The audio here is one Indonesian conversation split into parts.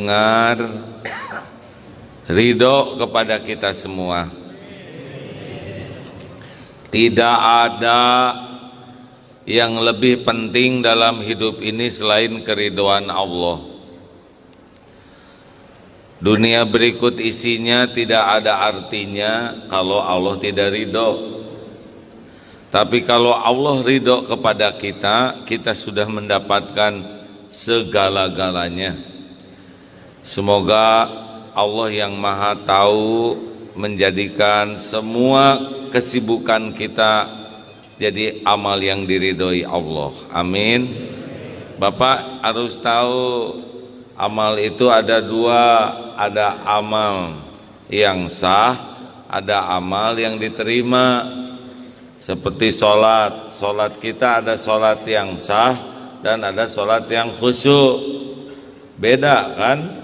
dengar ridho kepada kita semua. Tidak ada yang lebih penting dalam hidup ini selain keridhaan Allah. Dunia berikut isinya tidak ada artinya kalau Allah tidak ridho. Tapi kalau Allah ridho kepada kita, kita sudah mendapatkan segala-galanya. Semoga Allah yang Maha Tahu menjadikan semua kesibukan kita jadi amal yang diridhoi Allah. Amin. Bapak harus tahu, amal itu ada dua, ada amal yang sah, ada amal yang diterima. Seperti sholat, sholat kita ada sholat yang sah dan ada sholat yang khusyuk. Beda kan?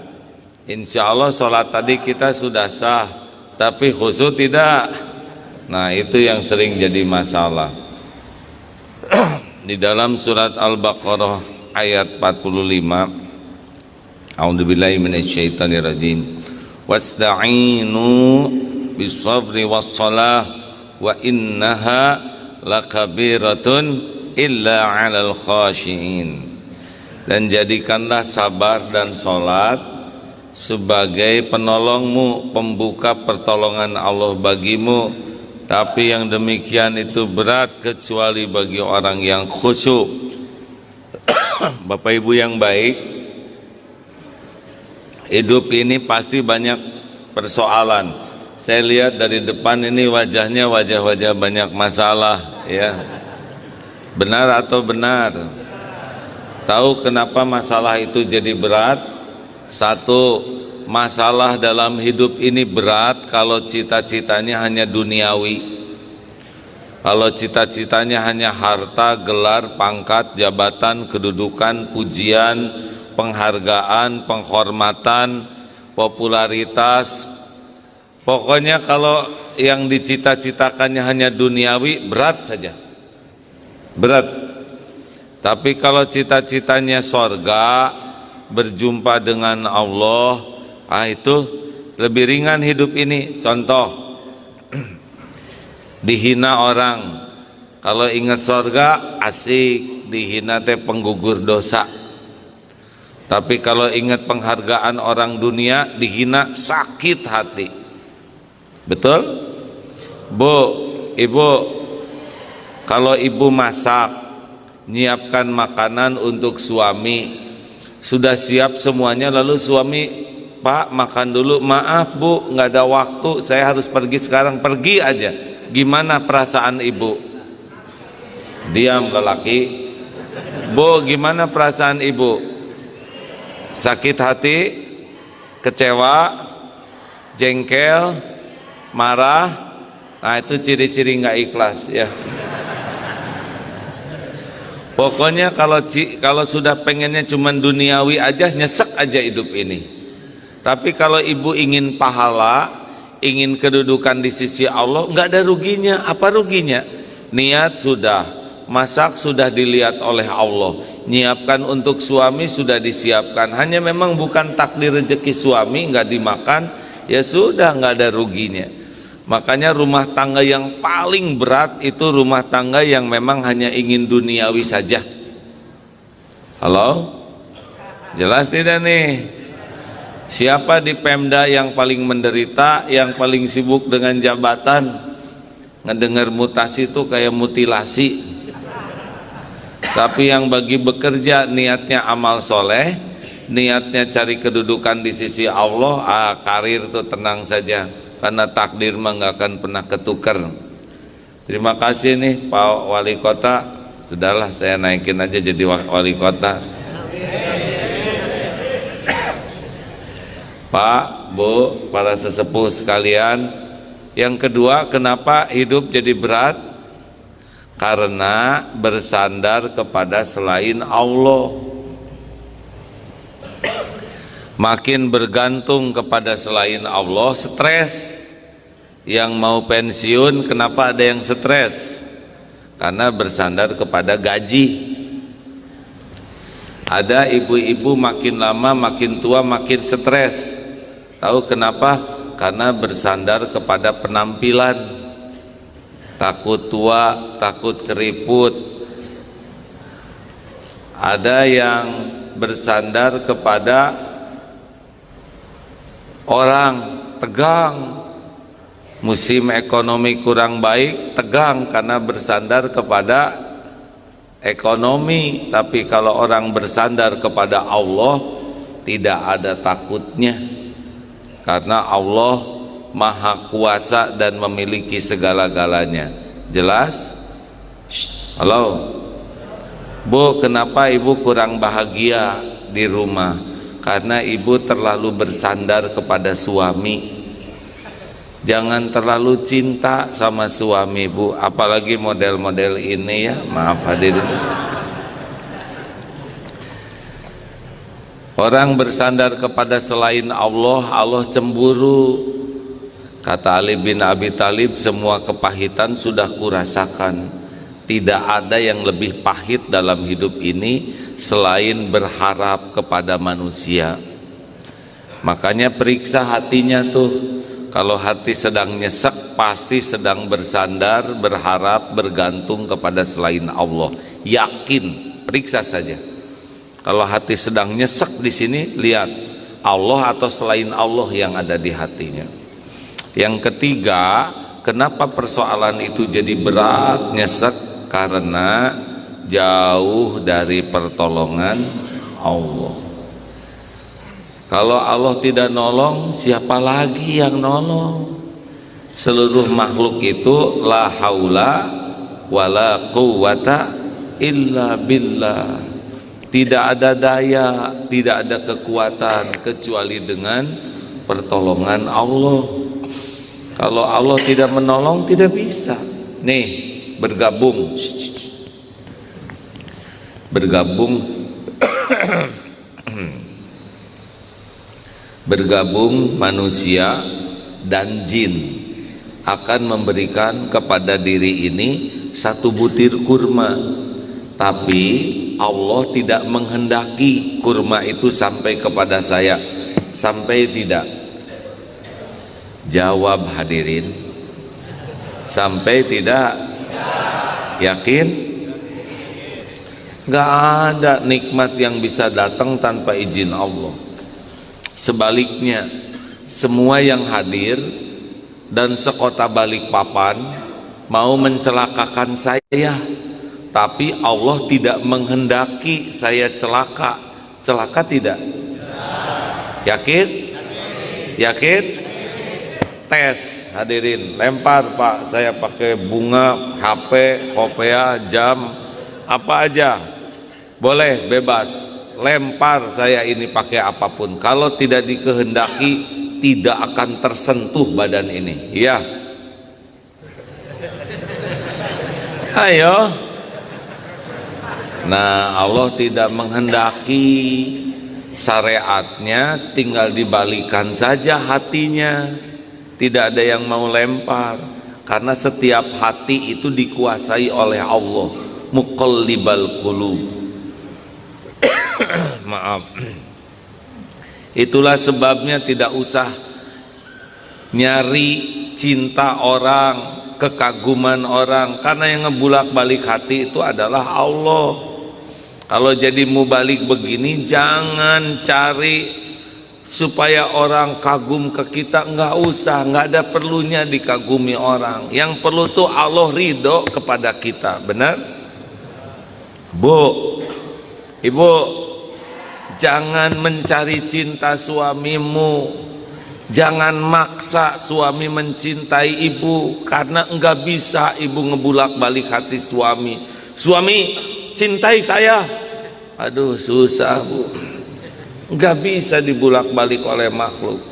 Insya Allah sholat tadi kita sudah sah, tapi khusyuk tidak. Nah itu yang sering jadi masalah. Di dalam surat Al-Baqarah ayat 45, A'udzubillahi minasyaitonirrajim. Wasta'inu bis-sabri was-shalah wa innaha lakabiratun illa 'alal khashiin. Dan jadikanlah sabar dan sholat sebagai penolongmu, pembuka pertolongan Allah bagimu, tapi yang demikian itu berat kecuali bagi orang yang khusyuk. Bapak Ibu yang baik, hidup ini pasti banyak persoalan. Saya lihat dari depan ini wajahnya wajah-wajah banyak masalah, ya. Benar atau benar? Tahu kenapa masalah itu jadi berat? Satu, masalah dalam hidup ini berat kalau cita-citanya hanya duniawi. Kalau cita-citanya hanya harta, gelar, pangkat, jabatan, kedudukan, pujian, penghargaan, penghormatan, popularitas, pokoknya kalau yang dicita-citakannya hanya duniawi, berat saja, berat. Tapi kalau cita-citanya sorga, berjumpa dengan Allah, itu lebih ringan hidup ini. Contoh, dihina orang, kalau ingat sorga asik, dihina teh penggugur dosa. Tapi kalau ingat penghargaan orang dunia, dihina sakit hati. Betul? Bu, ibu, kalau ibu masak, nyiapkan makanan untuk suami, sudah siap semuanya, lalu suami, Pak makan dulu, maaf Bu nggak ada waktu, saya harus pergi sekarang, pergi aja. Gimana perasaan ibu? Diam lelaki. Bu, gimana perasaan ibu? Sakit hati, kecewa, jengkel, marah. Nah itu ciri-ciri nggak ikhlas, ya. Pokoknya kalau sudah pengennya cuman duniawi aja, nyesek aja hidup ini. Tapi kalau ibu ingin pahala, ingin kedudukan di sisi Allah, nggak ada ruginya. Apa ruginya? Niat sudah, masak sudah dilihat oleh Allah, nyiapkan untuk suami sudah disiapkan. Hanya memang bukan takdir rezeki suami nggak dimakan, ya sudah, nggak ada ruginya. Makanya rumah tangga yang paling berat itu rumah tangga yang memang hanya ingin duniawi saja. Halo? Jelas tidak nih? Siapa di Pemda yang paling menderita, yang paling sibuk dengan jabatan? Ngedengar mutasi itu kayak mutilasi. Tapi yang bagi bekerja niatnya amal soleh, niatnya cari kedudukan di sisi Allah, karir itu tenang saja. Karena takdir mah nggak akan pernah ketukar. Terima kasih nih Pak Wali Kota. Sudahlah saya naikin aja jadi Wali Kota. Pak, Bu, para sesepuh sekalian. Yang kedua, kenapa hidup jadi berat? Karena bersandar kepada selain Allah. Makin bergantung kepada selain Allah, stres. Yang mau pensiun, kenapa ada yang stres? Karena bersandar kepada gaji. Ada ibu-ibu makin lama makin tua makin stres. Tahu kenapa? Karena bersandar kepada penampilan. Takut tua, takut keriput. Ada yang bersandar kepada orang, tegang. Musim ekonomi kurang baik, tegang karena bersandar kepada ekonomi. Tapi kalau orang bersandar kepada Allah, tidak ada takutnya, karena Allah Maha Kuasa dan memiliki segala-galanya. Jelas? Halo Bu, kenapa ibu kurang bahagia di rumah? Karena ibu terlalu bersandar kepada suami. Jangan terlalu cinta sama suami Bu, apalagi model-model ini ya. Maaf hadirin. Orang bersandar kepada selain Allah, Allah cemburu. Kata Ali bin Abi Thalib, semua kepahitan sudah kurasakan. Tidak ada yang lebih pahit dalam hidup ini selain berharap kepada manusia. Makanya periksa hatinya tuh. Kalau hati sedang nyesek, pasti sedang bersandar, berharap, bergantung kepada selain Allah. Yakin, periksa saja. Kalau hati sedang nyesek di sini, lihat Allah atau selain Allah yang ada di hatinya. Yang ketiga, kenapa persoalan itu jadi berat, nyesek? Karena jauh dari pertolongan Allah. Kalau Allah tidak nolong, siapa lagi yang nolong? Seluruh makhluk itu la haula wala quwata illa billah. Tidak ada daya, tidak ada kekuatan kecuali dengan pertolongan Allah. Kalau Allah tidak menolong, tidak bisa. Nih, bergabung bergabung manusia dan jin akan memberikan kepada diri ini satu butir kurma. Tapi Allah tidak menghendaki kurma itu sampai kepada saya. Sampai tidak? Jawab hadirin. Sampai tidak? Yakin? Gak ada nikmat yang bisa datang tanpa izin Allah. Sebaliknya, semua yang hadir dan sekota Balikpapan mau mencelakakan saya, tapi Allah tidak menghendaki saya celaka. Celaka tidak? Yakin? Yakin? Tes hadirin, lempar Pak, saya pakai bunga, HP, kopea, jam, apa aja boleh, bebas. Lempar saya ini pakai apapun, kalau tidak dikehendaki tidak akan tersentuh badan ini. Iya, ayo. Nah, Allah tidak menghendaki, syariatnya tinggal dibalikan saja hatinya. Tidak ada yang mau lempar, karena setiap hati itu dikuasai oleh Allah, muqallibal qulub. Maaf. Itulah sebabnya tidak usah nyari cinta orang, kekaguman orang, karena yang ngebulak-balik hati itu adalah Allah. Kalau jadi mubalik begini, jangan cari supaya orang kagum ke kita, nggak usah, nggak ada perlunya dikagumi orang. Yang perlu tuh Allah ridho kepada kita. Benar? Bu, ibu, jangan mencari cinta suamimu, jangan maksa suami mencintai ibu, karena nggak bisa ibu ngebulak balik hati suami. Suami, cintai saya. Aduh, susah Bu, nggak bisa dibulak-balik oleh makhluk.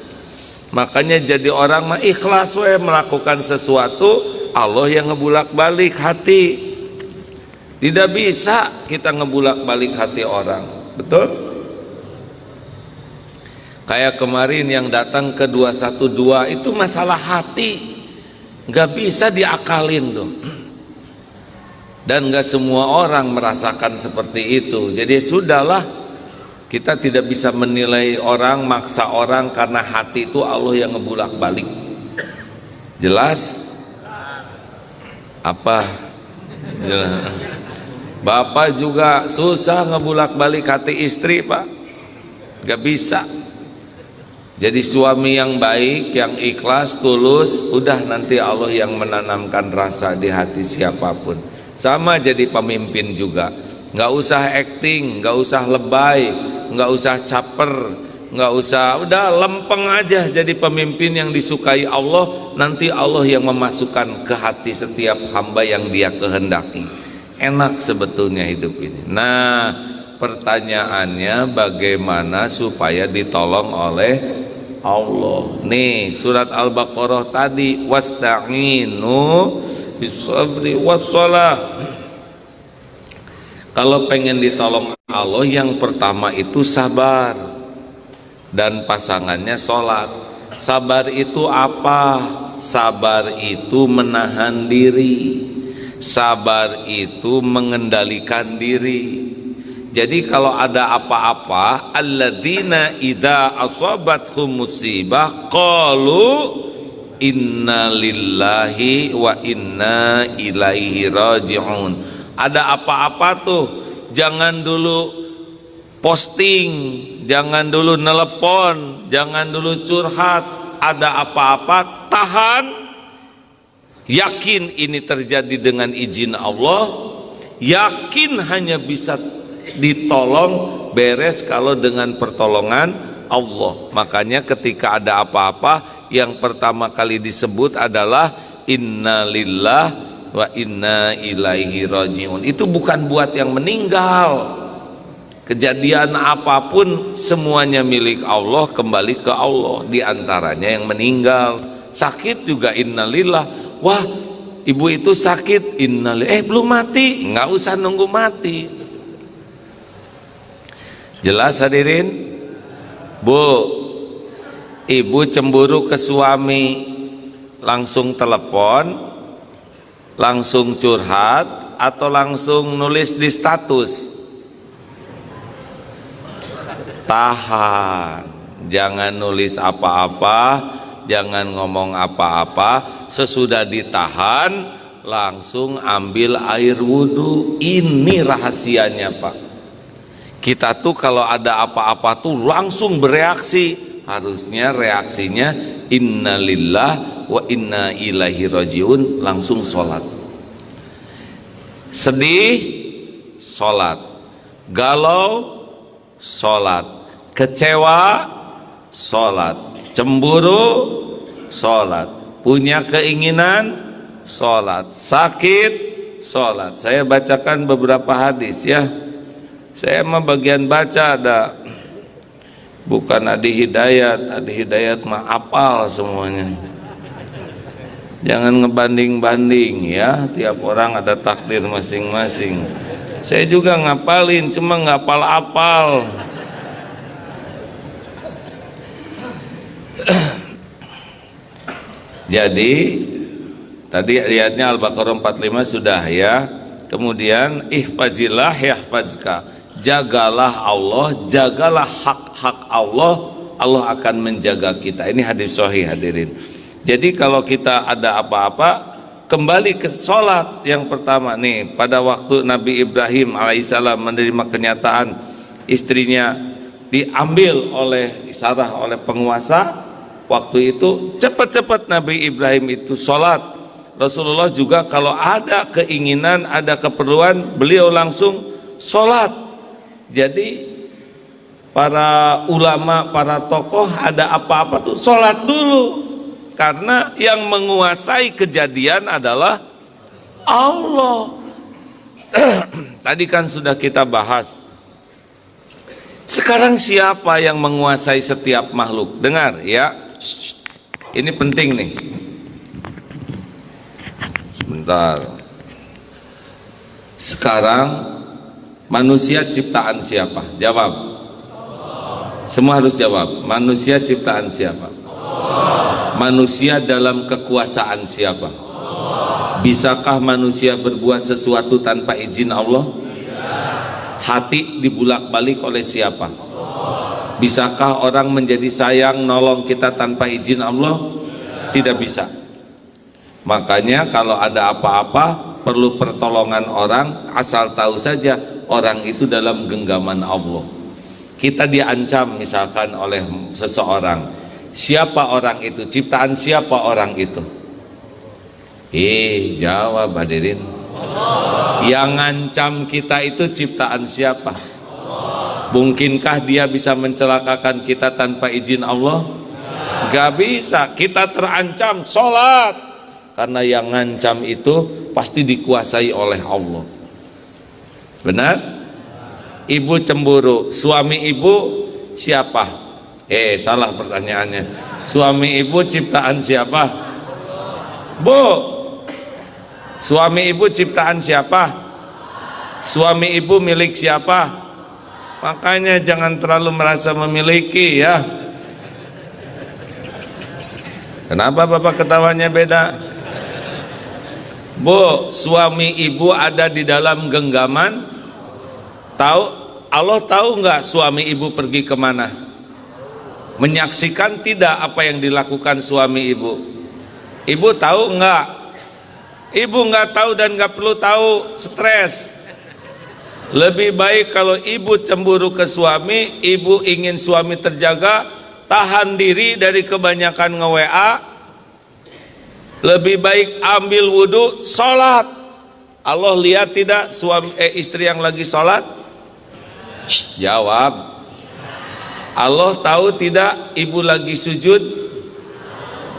Makanya jadi orang mah ikhlas we melakukan sesuatu, Allah yang ngebulak-balik hati. Tidak bisa kita ngebulak-balik hati orang. Betul? Kayak kemarin yang datang ke 212 itu masalah hati, nggak bisa diakalin tuh. Dan nggak semua orang merasakan seperti itu. Jadi sudahlah, Kita tidak bisa menilai orang, maksa orang, karena hati itu Allah yang ngebulak-balik. Jelas? Apa? Jelas. Bapak juga susah ngebulak-balik hati istri, Pak. Gak bisa. Jadi suami yang baik, yang ikhlas, tulus, udah nanti Allah yang menanamkan rasa di hati siapapun. Sama jadi pemimpin juga. Gak usah acting, gak usah lebay, nggak usah caper, nggak usah, udah lempeng aja jadi pemimpin yang disukai Allah. Nanti Allah yang memasukkan ke hati setiap hamba yang Dia kehendaki. Enak sebetulnya hidup ini. Nah, pertanyaannya bagaimana supaya ditolong oleh Allah? Nih surat Al-Baqarah tadi, wasta'inu bis-sabri was-shalah. Kalau pengen ditolong Allah, yang pertama itu sabar, dan pasangannya sholat. Sabar itu apa? Sabar itu menahan diri, sabar itu mengendalikan diri. Jadi kalau ada apa-apa, alladzina idza asabathum musibah qalu inna lillahi wa inna ilaihi raji'un. Ada apa-apa tuh, jangan dulu posting, jangan dulu nelepon, jangan dulu curhat. Ada apa-apa, tahan, yakin ini terjadi dengan izin Allah, yakin hanya bisa ditolong beres kalau dengan pertolongan Allah. Makanya ketika ada apa-apa, yang pertama kali disebut adalah innalillah wa inna ilaihi rajiun. Itu bukan buat yang meninggal. Kejadian apapun semuanya milik Allah, kembali ke Allah. Di antaranya yang meninggal. Sakit juga innalillah. Wah, ibu itu sakit, innalillah. Belum mati, nggak usah nunggu mati. Jelas hadirin? Bu, ibu cemburu ke suami, langsung telepon, langsung curhat, atau langsung nulis di status? Tahan, jangan nulis apa-apa, jangan ngomong apa-apa. Sesudah ditahan, langsung ambil air wudhu. Ini rahasianya, Pak. Kita tuh kalau ada apa-apa tuh langsung bereaksi. Harusnya reaksinya innalillah wa inna ilaihi rajiun, langsung sholat. Sedih, sholat. Galau, sholat. Kecewa, sholat. Cemburu, sholat. Punya keinginan, sholat. Sakit, sholat. Saya bacakan beberapa hadis ya. Saya mah bagian baca ada, bukan Adi Hidayat. Adi Hidayat mah apal semuanya. Jangan ngebanding-banding ya, tiap orang ada takdir masing-masing. Saya juga ngapalin, cuma ngapal apal. Jadi tadi ayatnya Al-Baqarah 45 sudah ya. Kemudian ihfazillah yahfazka. Jagalah Allah, jagalah hak-hak Allah, Allah akan menjaga kita. Ini hadis sahih hadirin. Jadi kalau kita ada apa-apa, kembali ke sholat yang pertama. Nih, pada waktu Nabi Ibrahim alaihissalam menerima kenyataan istrinya diambil oleh Sarah, oleh penguasa, waktu itu cepat-cepat Nabi Ibrahim itu sholat. Rasulullah juga kalau ada keinginan, ada keperluan, beliau langsung sholat. Jadi para ulama, para tokoh ada apa-apa tuh sholat dulu, karena yang menguasai kejadian adalah Allah. Tadi kan sudah kita bahas. Sekarang siapa yang menguasai setiap makhluk? Dengar ya, ini penting nih. Sebentar. Sekarang manusia ciptaan siapa? Jawab. Semua harus jawab. Manusia ciptaan siapa? Manusia dalam kekuasaan siapa? Bisakah manusia berbuat sesuatu tanpa izin Allah? Hati dibulak-balik oleh siapa? Bisakah orang menjadi sayang nolong kita tanpa izin Allah? Tidak bisa. Makanya kalau ada apa-apa perlu pertolongan orang, asal tahu saja orang itu dalam genggaman Allah. Kita diancam misalkan oleh seseorang, siapa orang itu? Ciptaan siapa orang itu? Jawab hadirin. Yang ngancam kita itu ciptaan siapa? Mungkinkah dia bisa mencelakakan kita tanpa izin Allah? Gak bisa. Kita terancam sholat, karena yang ngancam itu pasti dikuasai oleh Allah. Benar? Ibu cemburu, suami ibu siapa? Salah pertanyaannya. Suami ibu ciptaan siapa? Bu, suami ibu ciptaan siapa? Suami ibu milik siapa? Makanya jangan terlalu merasa memiliki ya. Kenapa bapak ketawanya beda? Bu, suami ibu ada di dalam genggaman. Tahu? Allah tahu nggak suami ibu pergi kemana? Menyaksikan tidak apa yang dilakukan suami ibu? Ibu tahu nggak? Ibu nggak tahu dan nggak perlu tahu, stres. Lebih baik kalau ibu cemburu ke suami, ibu ingin suami terjaga, tahan diri dari kebanyakan nge-WA. Lebih baik ambil wudhu, sholat. Allah lihat tidak istri yang lagi sholat? Jawab. Allah tahu tidak ibu lagi sujud?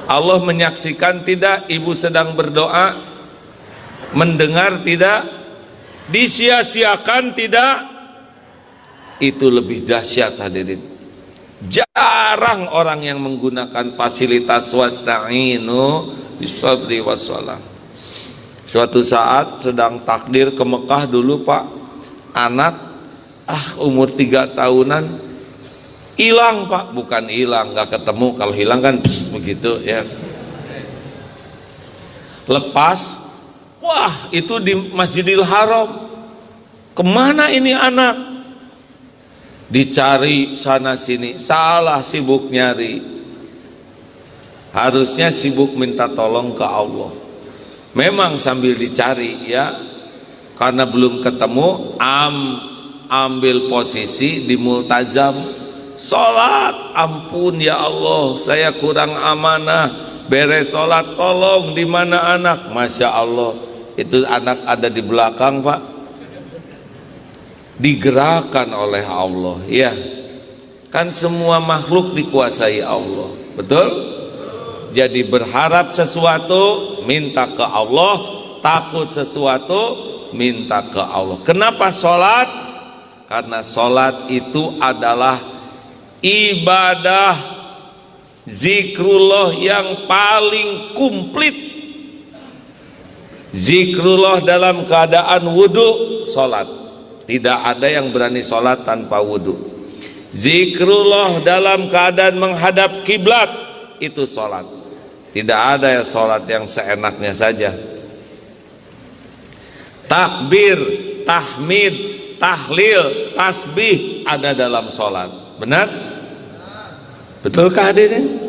Allah menyaksikan tidak ibu sedang berdoa? Mendengar tidak? Disia-siakan tidak? Itu lebih dahsyat hadirin. Jarang orang yang menggunakan fasilitas wasta'inu bisabri wassalam. Suatu saat sedang takdir ke Mekah dulu Pak, anak umur 3 tahunan hilang Pak, bukan hilang, nggak ketemu, kalau hilang kan begitu ya. Lepas, wah itu di Masjidil Haram. Kemana ini anak? Dicari sana sini, salah sibuk nyari. Harusnya sibuk minta tolong ke Allah. Memang sambil dicari ya, karena belum ketemu, ambil posisi di multazam, sholat. Ampun ya Allah, saya kurang amanah, beres sholat tolong, di mana anak? Masya Allah, itu anak ada di belakang Pak, digerakkan oleh Allah ya. Kan semua makhluk dikuasai Allah, betul? Jadi berharap sesuatu minta ke Allah, takut sesuatu minta ke Allah. Kenapa sholat? Karena sholat itu adalah ibadah zikrullah yang paling komplit. Zikrullah dalam keadaan wudhu, sholat. Tidak ada yang berani sholat tanpa wudhu. Zikrullah dalam keadaan menghadap kiblat, itu sholat. Tidak ada ya sholat yang seenaknya saja. Takbir, tahmid, tahlil, tasbih ada dalam sholat. Benar? Betulkah hadirin?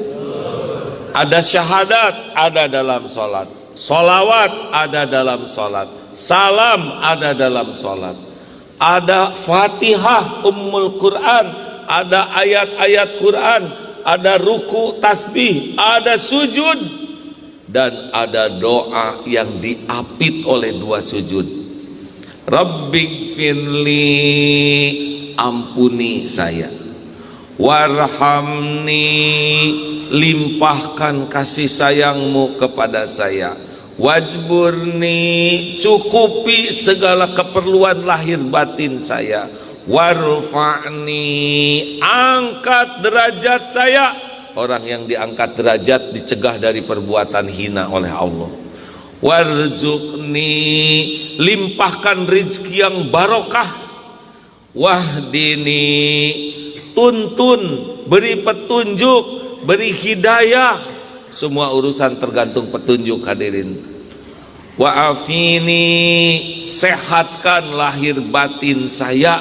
Ada syahadat ada dalam sholat. Sholawat ada dalam sholat. Salam ada dalam sholat. Ada Fatihah Ummul Quran, ada ayat-ayat Quran, ada ruku tasbih, ada sujud, dan ada doa yang diapit oleh 2 sujud. Rabbighfirli, ampuni saya. Warhamni, limpahkan kasih sayangmu kepada saya. Wajburni, cukupi segala keperluan lahir batin saya. Warfa'ni, angkat derajat saya. Orang yang diangkat derajat dicegah dari perbuatan hina oleh Allah. Warzuqni, limpahkan rizki yang barokah. Wahdini, tuntun, beri petunjuk, beri hidayah. Semua urusan tergantung petunjuk hadirin. Wa'afini, sehatkan lahir batin saya.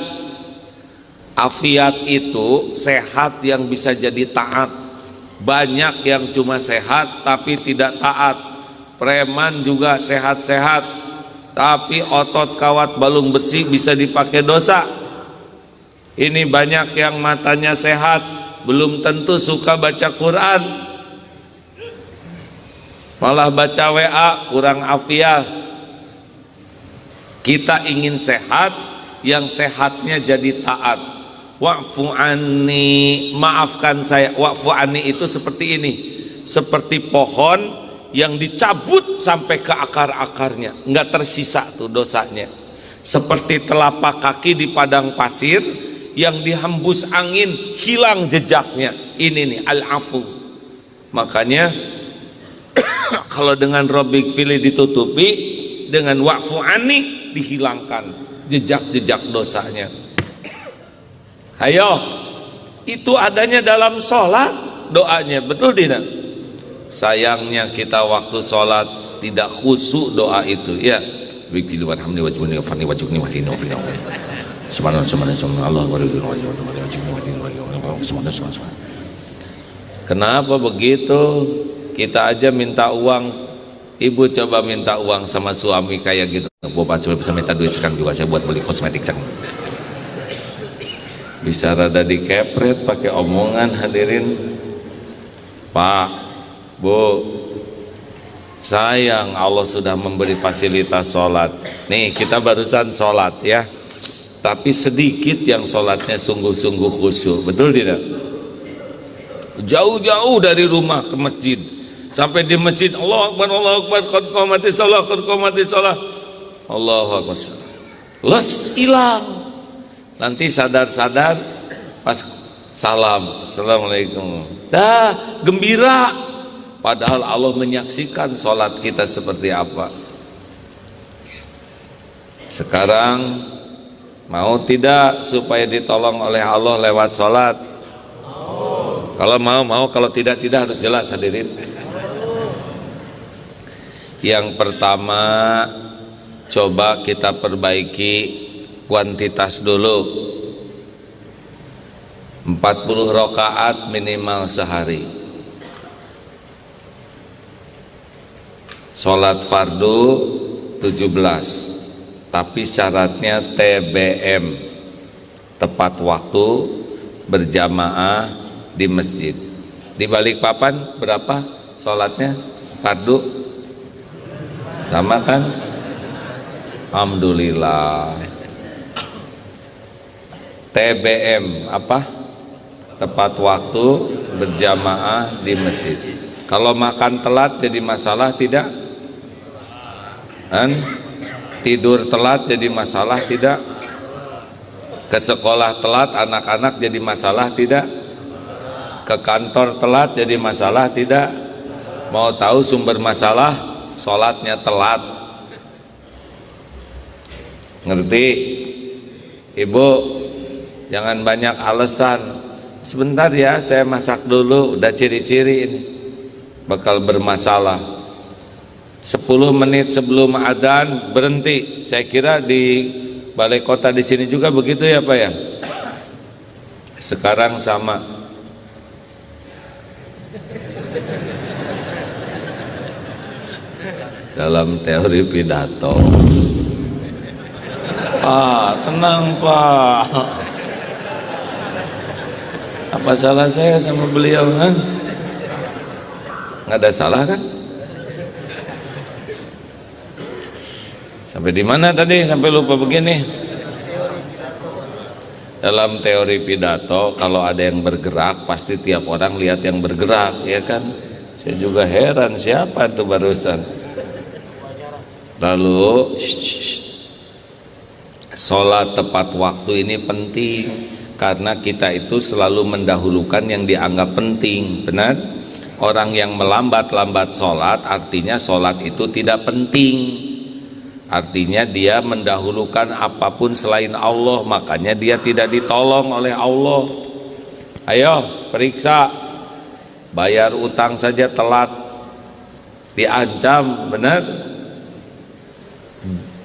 Afiat itu sehat yang bisa jadi taat. Banyak yang cuma sehat tapi tidak taat. Preman juga sehat-sehat tapi otot kawat balung besi bisa dipakai dosa. Ini banyak yang matanya sehat belum tentu suka baca Quran, malah baca WA, kurang afiah. Kita ingin sehat, yang sehatnya jadi taat. Wa'fu anni, maafkan saya. Wa'fu anni itu seperti ini, seperti pohon yang dicabut sampai ke akar-akarnya, nggak tersisa tuh dosanya. Seperti telapak kaki di padang pasir yang dihembus angin hilang jejaknya. Ini nih al-afu. Makanya kalau dengan Rabbik fili ditutupi, dengan wa'fu anni dihilangkan jejak-jejak dosanya. Ayo, itu adanya dalam sholat doanya, betul tidak? Sayangnya kita waktu sholat tidak khusyuk doa itu, ya. Kenapa begitu? Kita aja minta uang, ibu coba minta uang sama suami kayak gitu. Bapak coba bisa minta duit sekarang juga, saya buat beli kosmetik sekarang. Bisa rada dikepret pakai omongan. Hadirin, Pak, Bu, sayang Allah sudah memberi fasilitas sholat. Nih kita barusan sholat ya, tapi sedikit yang sholatnya sungguh-sungguh khusyuk, betul tidak? Jauh-jauh dari rumah ke masjid, sampai di masjid Allahu Akbar, Allahu Akbar, qad qamati shalah, qad qamati shalah, Allahu Akbar, los hilang. Nanti sadar-sadar pas salam, assalamualaikum, dah gembira, padahal Allah menyaksikan sholat kita seperti apa. Sekarang mau tidak supaya ditolong oleh Allah lewat sholat? Kalau mau, kalau tidak harus jelas. Hadirin, yang pertama coba kita perbaiki kuantitas dulu. 40 rakaat minimal sehari. Sholat fardu 17, tapi syaratnya TBM, tepat waktu, berjamaah di masjid. Di Balikpapan berapa sholatnya fardu? Sama kan? Alhamdulillah. TBM apa? Tepat waktu, berjamaah di masjid. Kalau makan telat jadi masalah tidak? Tidur telat jadi masalah tidak? Ke sekolah telat anak-anak jadi masalah tidak? Ke kantor telat jadi masalah tidak? Mau tahu sumber masalah? Sholatnya telat. Ngerti? Ibu, jangan banyak alasan. Sebentar ya, saya masak dulu, udah ciri-ciri ini bakal bermasalah. 10 menit sebelum adzan berhenti. Saya kira di balai kota di sini juga begitu ya Pak ya. Sekarang sama. Dalam teori pidato. Tenang Pak. Apa salah saya sama beliau? Nggak ada salah kan? Sampai di mana tadi? Sampai lupa begini. Dalam teori pidato, kalau ada yang bergerak, pasti tiap orang lihat yang bergerak, ya kan? Saya juga heran, siapa itu barusan? Lalu, sholat tepat waktu ini penting. Karena kita itu selalu mendahulukan yang dianggap penting, benar? Orang yang melambat-lambat sholat artinya sholat itu tidak penting, artinya dia mendahulukan apapun selain Allah, makanya dia tidak ditolong oleh Allah. Ayo periksa, bayar utang saja telat diancam, benar?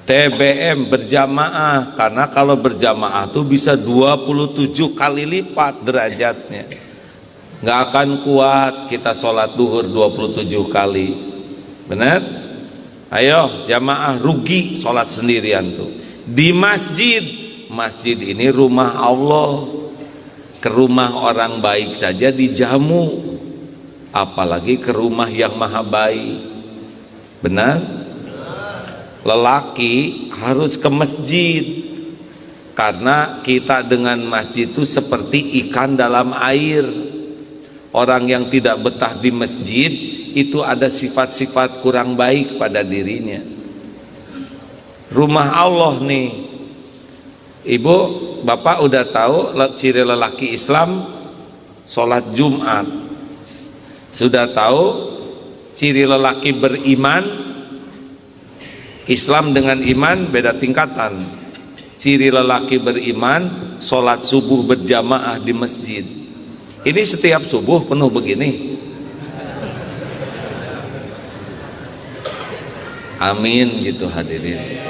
TBM berjamaah, karena kalau berjamaah tuh bisa 27 kali lipat derajatnya. Nggak akan kuat kita sholat duhur 27 kali. Benar? Ayo jamaah, rugi sholat sendirian tuh. Di masjid, masjid ini rumah Allah. Ke rumah orang baik saja dijamu, apalagi ke rumah yang maha baik. Benar? Lelaki harus ke masjid, karena kita dengan masjid itu seperti ikan dalam air. Orang yang tidak betah di masjid itu ada sifat-sifat kurang baik pada dirinya. Rumah Allah nih, ibu bapak udah tahu ciri lelaki Islam sholat Jumat, sudah tahu ciri lelaki beriman. Islam dengan iman beda tingkatan. Ciri lelaki beriman sholat subuh berjamaah di masjid. Ini setiap subuh penuh begini. Amin gitu hadirin.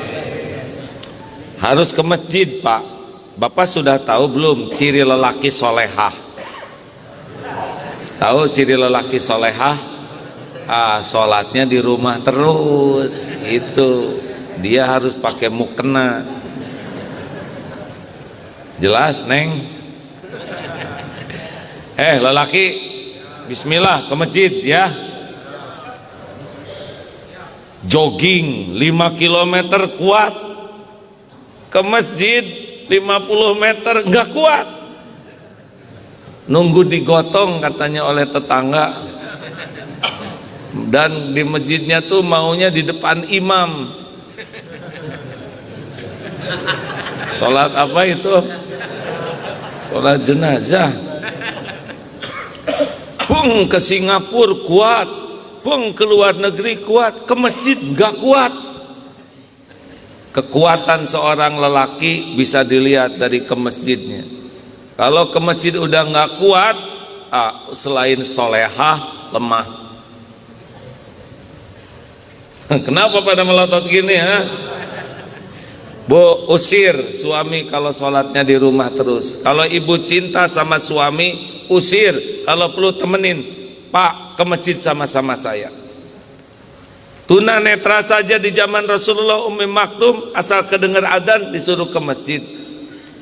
Harus ke masjid Pak. Bapak sudah tahu belum ciri lelaki solehah? Tahu ciri lelaki solehah? Sholatnya di rumah terus, itu dia harus pakai mukena. Jelas neng? Lelaki, bismillah ke masjid ya. Jogging 5 km kuat, ke masjid 50 meter nggak kuat, nunggu digotong katanya oleh tetangga. Dan di masjidnya tuh maunya di depan imam. Sholat apa itu? Sholat jenazah. Pung ke Singapura kuat, pung ke luar negeri kuat, ke masjid nggak kuat. Kekuatan seorang lelaki bisa dilihat dari ke masjidnya. Kalau ke masjid udah nggak kuat, selain solehah lemah. Kenapa pada melotot gini ha? Bu, usir suami kalau sholatnya di rumah terus. Kalau ibu cinta sama suami, usir. Kalau perlu temenin, Pak ke masjid sama-sama saya. Tuna netra saja di zaman Rasulullah Ummi Maktum, asal kedengar adzan disuruh ke masjid.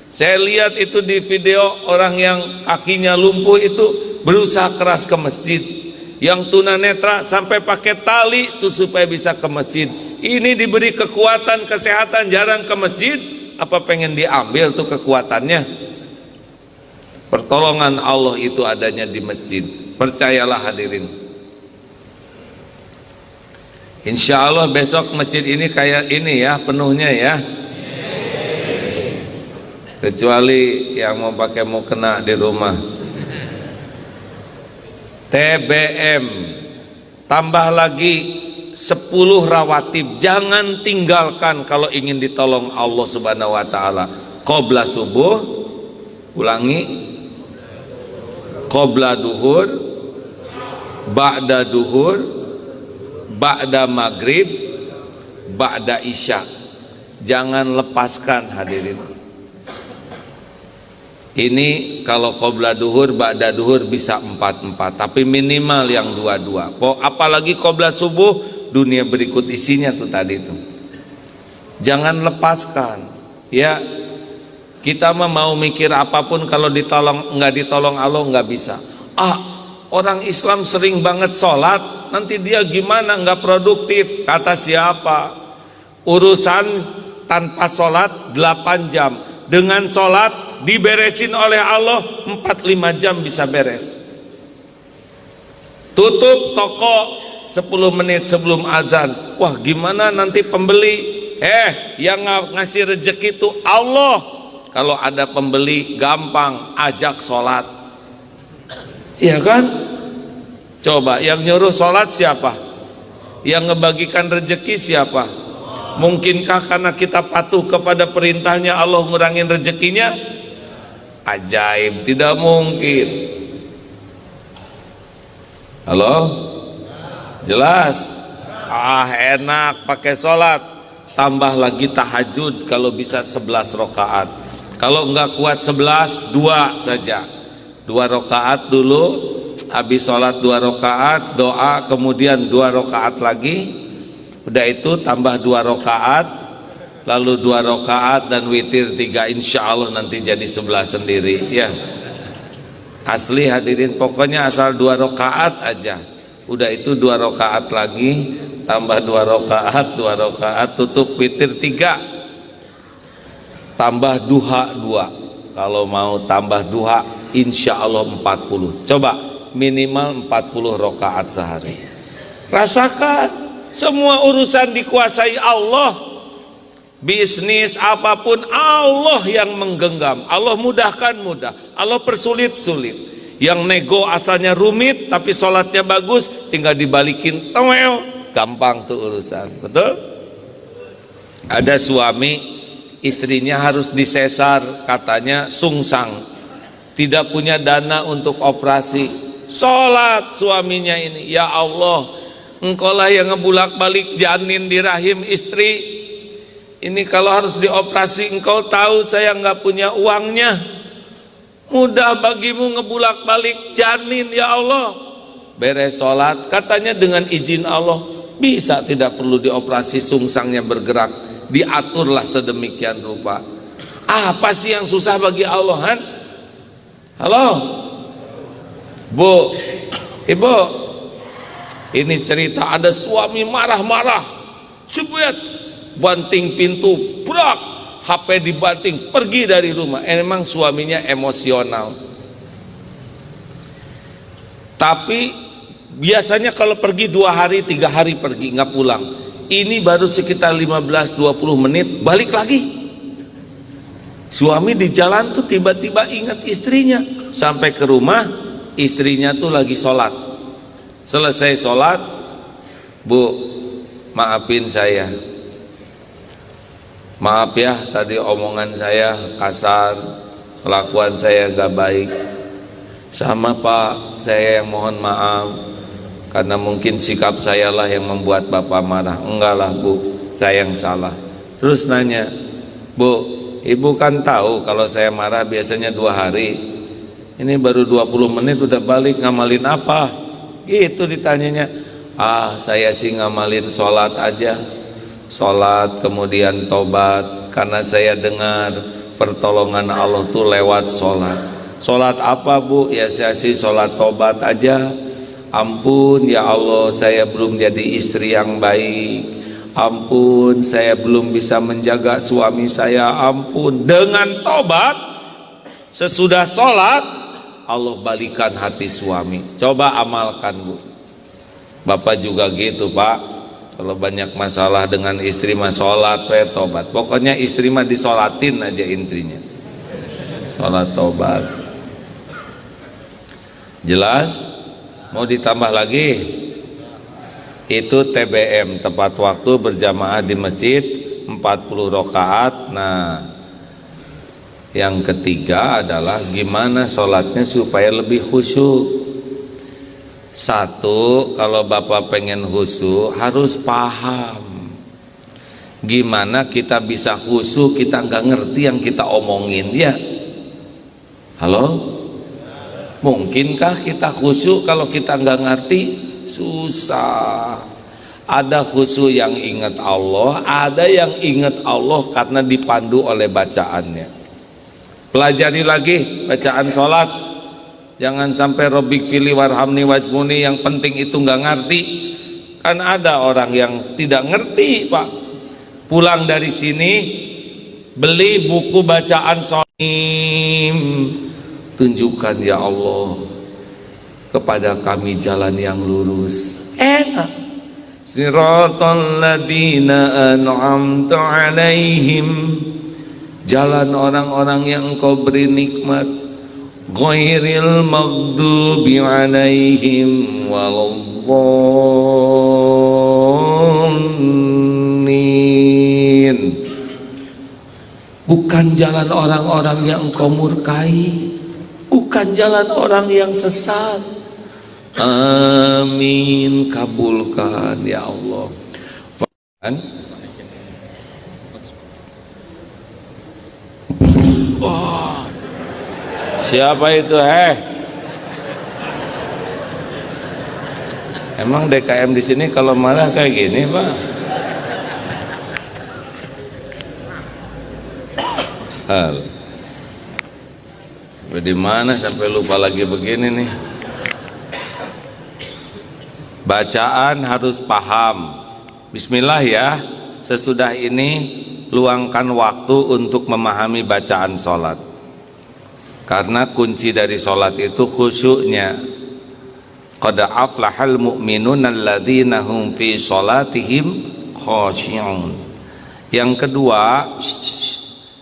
Saya lihat itu di video, orang yang kakinya lumpuh itu berusaha keras ke masjid. Yang tunanetra sampai pakai tali itu supaya bisa ke masjid. Ini diberi kekuatan kesehatan jarang ke masjid, apa pengen diambil tuh kekuatannya? Pertolongan Allah itu adanya di masjid. Percayalah hadirin. Insya Allah besok masjid ini kayak ini ya, penuhnya ya. Kecuali yang mau pakai mukena di rumah. TBM tambah lagi 10 rawatib, jangan tinggalkan kalau ingin ditolong Allah Subhanahu wa taala. Qobla subuh, ulangi, qobla duhur, ba'da duhur, ba'da maghrib, ba'da isya. Jangan lepaskan hadirin. Ini kalau qobla duhur, ba'da duhur bisa 4-4, tapi minimal yang 2-2. Apalagi qobla subuh, dunia berikut isinya tuh tadi tuh. Jangan lepaskan. Ya, kita mah mau mikir apapun kalau nggak ditolong Allah nggak bisa. Orang Islam sering banget sholat, nanti dia gimana nggak produktif? Kata siapa? Urusan tanpa sholat 8 jam, dengan sholat diberesin oleh Allah 4-5 jam bisa beres. Tutup toko 10 menit sebelum azan. Wah, gimana nanti pembeli? Yang ngasih rezeki itu Allah. Kalau ada pembeli gampang ajak sholat. Iya kan? Coba yang nyuruh sholat siapa? Yang ngebagikan rezeki siapa? Mungkinkah karena kita patuh kepada perintahnya Allah ngurangin rezekinya? Ajaib, tidak mungkin. Halo? Jelas? Enak pakai sholat. tambah lagi tahajud kalau bisa 11 rakaat. Kalau enggak kuat 11, 2 saja. 2 rakaat dulu, habis sholat 2 rakaat, doa, kemudian 2 rakaat lagi. Udah itu tambah 2 rakaat, lalu 2 rakaat dan witir 3, insya Allah nanti jadi 11 sendiri ya. Asli hadirin, pokoknya asal 2 rakaat aja. Udah itu 2 rakaat lagi, tambah 2 rakaat, 2 rakaat, tutup witir 3, tambah duha 2. Kalau mau tambah duha, insya Allah 40. Coba minimal 40 rakaat sehari. Rasakan, semua urusan dikuasai Allah. Bisnis apapun Allah yang menggenggam. Allah mudahkan mudah, Allah persulit sulit. Yang nego asalnya rumit tapi sholatnya bagus, tinggal dibalikin towel, gampang tuh urusan. Betul? Ada suami, istrinya harus disesar, katanya sungsang, tidak punya dana untuk operasi. Sholat suaminya ini, ya Allah, Engkau lah yang ngebulak balik janin di rahim istri. Ini kalau harus dioperasi, Engkau tahu saya nggak punya uangnya. Mudah bagimu ngebulak balik janin, ya Allah. Beres sholat, katanya dengan izin Allah bisa, tidak perlu dioperasi, sungsangnya bergerak, diaturlah sedemikian rupa. Apa sih yang susah bagi Allah, Han? Halo Bu, Ibu, ini cerita ada suami marah-marah, cepat banting pintu, brak, HP dibanting, pergi dari rumah. Emang suaminya emosional. Tapi biasanya kalau pergi 2 hari 3 hari pergi, nggak pulang. Ini baru sekitar 15-20 menit balik lagi. Suami di jalan tuh tiba-tiba ingat istrinya. Sampai ke rumah, istrinya tuh lagi sholat. Selesai sholat, Bu, maafin saya, maaf ya tadi omongan saya kasar, kelakuan saya gak baik. Sama Pak, saya yang mohon maaf, karena mungkin sikap saya lah yang membuat Bapak marah. Enggak lah Bu, saya yang salah. Terus nanya, Bu, Ibu kan tahu kalau saya marah biasanya 2 hari. Ini baru 20 menit udah balik, ngamalin apa? Gitu ditanyanya. Ah, saya sih ngamalin sholat aja. Sholat kemudian tobat, karena saya dengar pertolongan Allah tuh lewat sholat. Sholat apa Bu? Ya saya sih sholat tobat aja. Ampun ya Allah, saya belum jadi istri yang baik. Ampun, saya belum bisa menjaga suami saya. Ampun. Dengan tobat, sesudah sholat, Allah balikan hati suami. Coba amalkan Bu. Bapak juga gitu Pak. Kalau banyak masalah dengan istri mah sholat, tobat. Pokoknya istri mah disolatin aja intinya. Sholat tobat. Jelas? Mau ditambah lagi? Itu TBM, tepat waktu berjamaah di masjid 40 rakaat. Nah, yang ketiga adalah gimana sholatnya supaya lebih khusyuk. Satu, kalau Bapak pengen khusyuk harus paham gimana kita bisa khusyuk, kita nggak ngerti yang kita omongin ya. Halo, mungkinkah kita khusyuk kalau kita nggak ngerti? Susah. Ada khusyuk yang ingat Allah, ada yang ingat Allah karena dipandu oleh bacaannya. Pelajari lagi bacaan sholat. Jangan sampai Rabbik fili warhamni wajmuni, yang penting itu nggak ngerti. Kan ada orang yang tidak ngerti Pak, pulang dari sini beli buku bacaan sholat. Tunjukkan ya Allah kepada kami jalan yang lurus. Enak. Siratal ladzina an'amta alaihim, jalan orang-orang yang Engkau beri nikmat. Ghairil maghdubi alaihim waladdallin, bukan jalan orang-orang yang Engkau murkai, bukan jalan orang yang sesat. Amin, kabulkan ya Allah. Siapa itu? Emang DKM di sini kalau marah kayak gini, Pak? Di mana sampai lupa lagi begini nih? Bacaan harus paham. Bismillah ya. Sesudah ini luangkan waktu untuk memahami bacaan sholat, karena kunci dari sholat itu khusyuknya. Qad aflahal mu'minun alladzina hum fi sholatihim khashi'un. Yang kedua,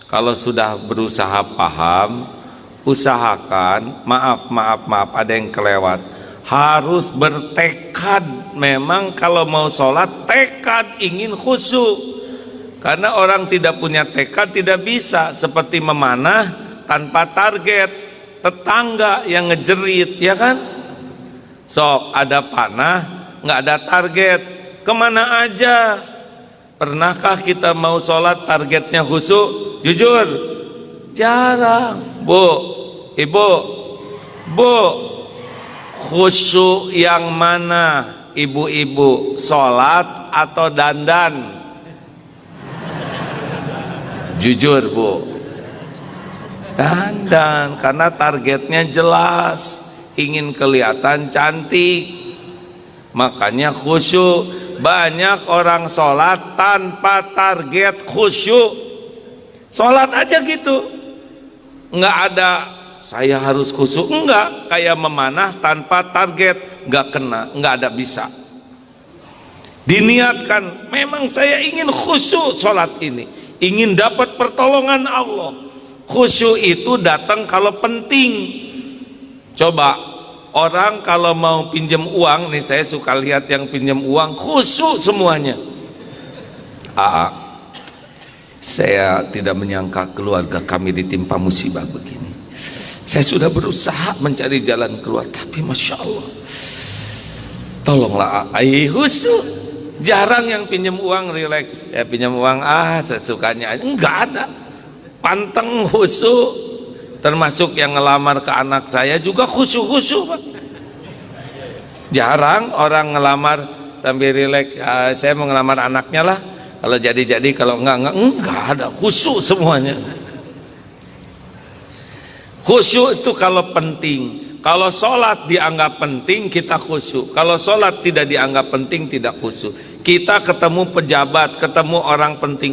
kalau sudah berusaha paham, usahakan maaf ada yang kelewat, harus bertekad. Memang kalau mau sholat tekad, ingin khusyuk. Karena orang tidak punya tekad tidak bisa, seperti memanah tanpa target, tetangga yang ngejerit, ya kan? Sok ada panah nggak ada target, kemana aja. Pernahkah kita mau sholat targetnya khusyuk? Jujur jarang. Bu, ibu, bu, khusyuk yang mana ibu-ibu, sholat atau dandan? Jujur Bu, dandan, karena targetnya jelas, ingin kelihatan cantik, makanya khusyuk. Banyak orang sholat tanpa target khusyuk, sholat aja gitu, nggak ada saya harus khusyuk, enggak, kayak memanah tanpa target, nggak kena, nggak ada bisa. Diniatkan, memang saya ingin khusyuk sholat ini, ingin dapat pertolongan Allah. Khusyuk itu datang kalau penting. Coba orang kalau mau pinjam uang nih, saya suka lihat yang pinjam uang khusyuk semuanya. Saya tidak menyangka keluarga kami ditimpa musibah begini. Saya sudah berusaha mencari jalan keluar, tapi Masya Allah, tolonglah khusyuk. Jarang yang pinjam uang rileks, ya pinjam uang sesukanya aja, enggak ada. Panteng khusyuk. Termasuk yang ngelamar ke anak saya juga khusyuk-khusyuk, Pak. Jarang orang ngelamar sambil rileks, saya mau ngelamar anaknya lah, kalau jadi-jadi, kalau enggak ada, khusyuk semuanya. Khusyuk itu kalau penting. Kalau sholat dianggap penting, kita khusyuk. Kalau sholat tidak dianggap penting, tidak khusyuk. Kita ketemu pejabat, ketemu orang penting,